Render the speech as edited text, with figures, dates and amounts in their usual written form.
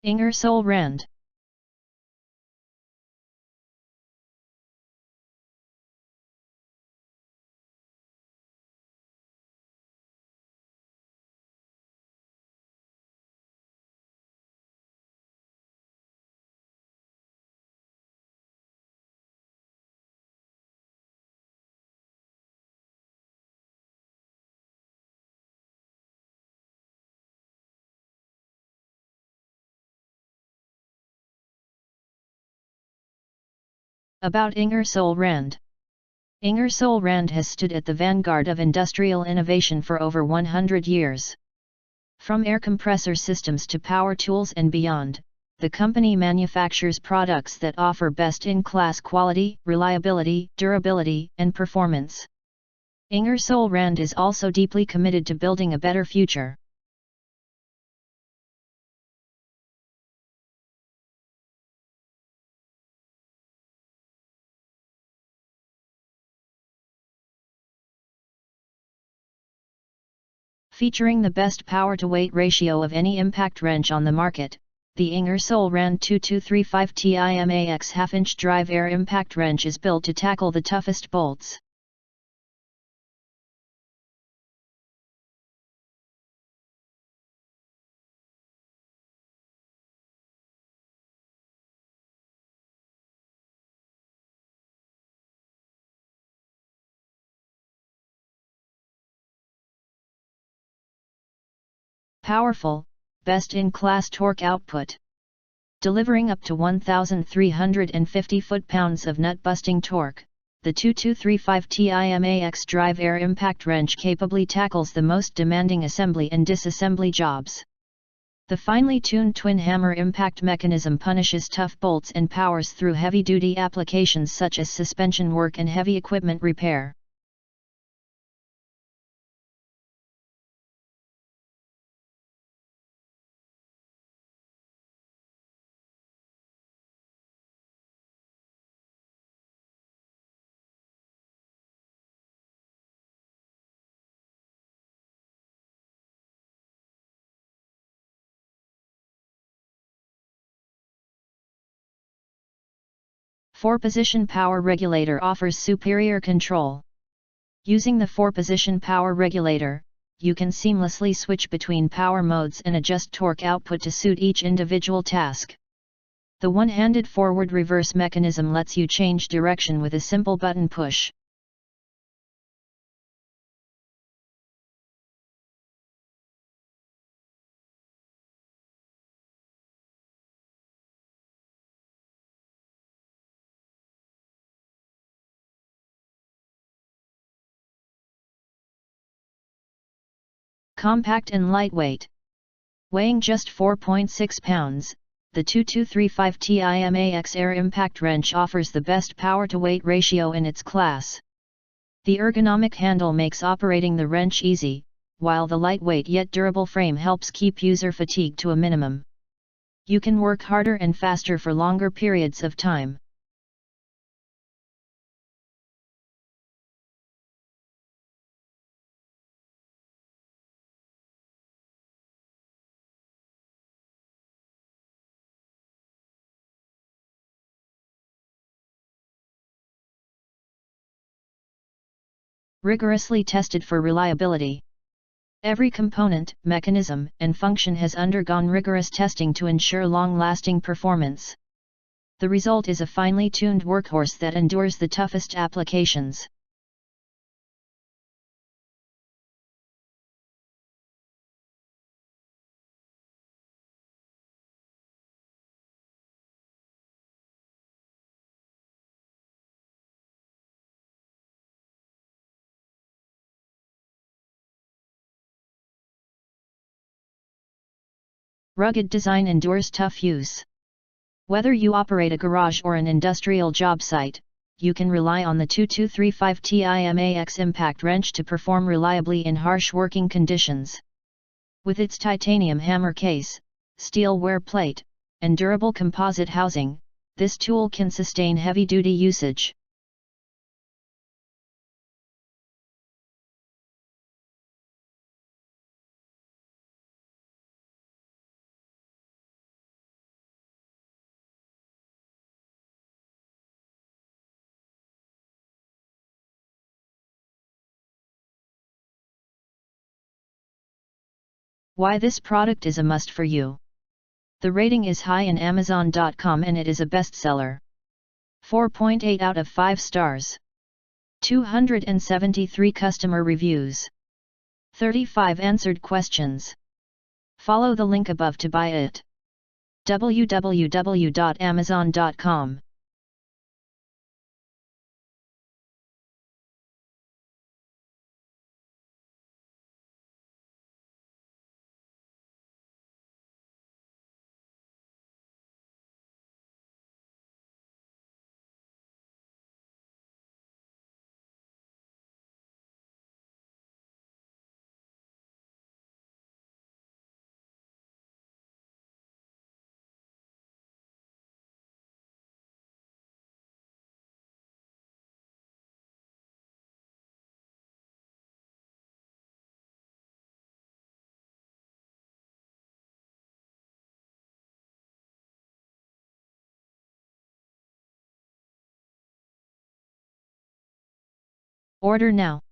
Ingersoll Rand. About Ingersoll Rand. Ingersoll Rand has stood at the vanguard of industrial innovation for over 100 years. From air compressor systems to power tools and beyond, the company manufactures products that offer best-in-class quality, reliability, durability, and performance. Ingersoll Rand is also deeply committed to building a better future. Featuring the best power-to-weight ratio of any impact wrench on the market, the Ingersoll Rand 2235 TIMAX half-inch drive air impact wrench is built to tackle the toughest bolts. Powerful, best-in-class torque output. Delivering up to 1,350 foot-pounds of nut-busting torque, the 2235 TIMAX drive air impact wrench capably tackles the most demanding assembly and disassembly jobs. The finely tuned twin hammer impact mechanism punishes tough bolts and powers through heavy-duty applications such as suspension work and heavy equipment repair. Four-position power regulator offers superior control. Using the four-position power regulator, you can seamlessly switch between power modes and adjust torque output to suit each individual task. The one-handed forward-reverse mechanism lets you change direction with a simple button push. Compact and lightweight. Weighing just 4.6 pounds, the 2235 TIMAX air impact wrench offers the best power-to-weight ratio in its class. The ergonomic handle makes operating the wrench easy, while the lightweight yet durable frame helps keep user fatigue to a minimum. You can work harder and faster for longer periods of time. Rigorously tested for reliability. Every component, mechanism, and function has undergone rigorous testing to ensure long-lasting performance. The result is a finely tuned workhorse that endures the toughest applications. Rugged design endures tough use. Whether you operate a garage or an industrial job site, you can rely on the 2235 TIMAX impact wrench to perform reliably in harsh working conditions. With its titanium hammer case, steel wear plate, and durable composite housing, this tool can sustain heavy-duty usage. Why this product is a must for you. The rating is high in Amazon.com and it is a bestseller. 4.8 out of 5 stars. 273 customer reviews. 35 answered questions. Follow the link above to buy it. www.amazon.com Order now.